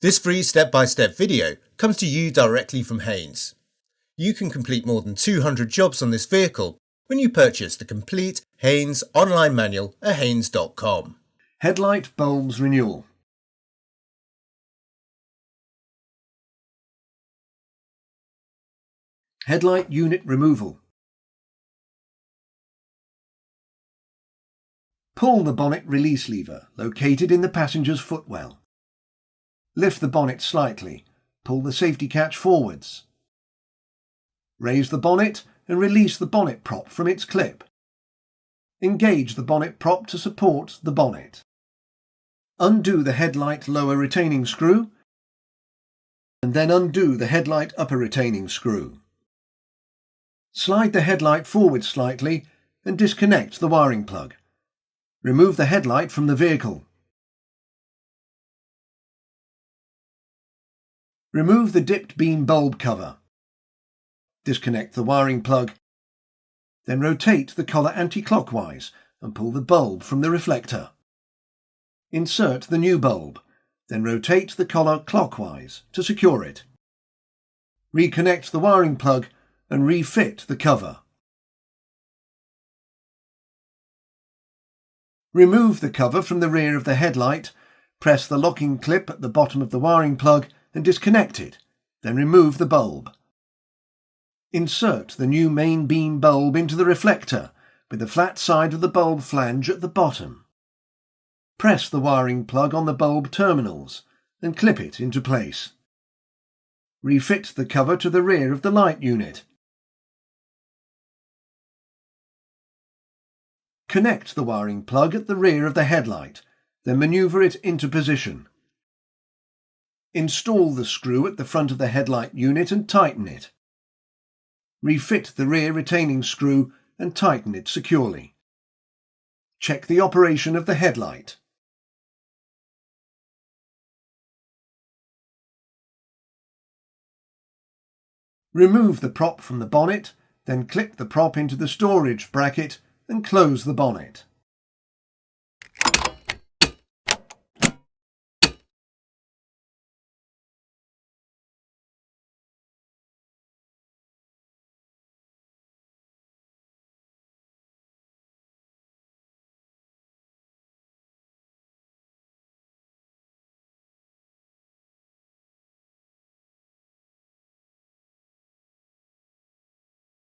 This free step-by-step video comes to you directly from Haynes. You can complete more than 200 jobs on this vehicle when you purchase the complete Haynes online manual at haynes.com. Headlight bulbs renewal. Headlight unit removal. Pull the bonnet release lever located in the passenger's footwell. Lift the bonnet slightly. Pull the safety catch forwards. Raise the bonnet and release the bonnet prop from its clip. Engage the bonnet prop to support the bonnet. Undo the headlight lower retaining screw and then undo the headlight upper retaining screw. Slide the headlight forward slightly and disconnect the wiring plug. Remove the headlight from the vehicle. Remove the dipped beam bulb cover. Disconnect the wiring plug. Then rotate the collar anti-clockwise and pull the bulb from the reflector. Insert the new bulb, then rotate the collar clockwise to secure it. Reconnect the wiring plug and refit the cover. Remove the cover from the rear of the headlight, press the locking clip at the bottom of the wiring plug and disconnect it, then remove the bulb. Insert the new main beam bulb into the reflector with the flat side of the bulb flange at the bottom. Press the wiring plug on the bulb terminals and clip it into place. Refit the cover to the rear of the light unit. Connect the wiring plug at the rear of the headlight, then manoeuvre it into position. Install the screw at the front of the headlight unit and tighten it. Refit the rear retaining screw and tighten it securely. Check the operation of the headlight. Remove the prop from the bonnet, then clip the prop into the storage bracket and close the bonnet.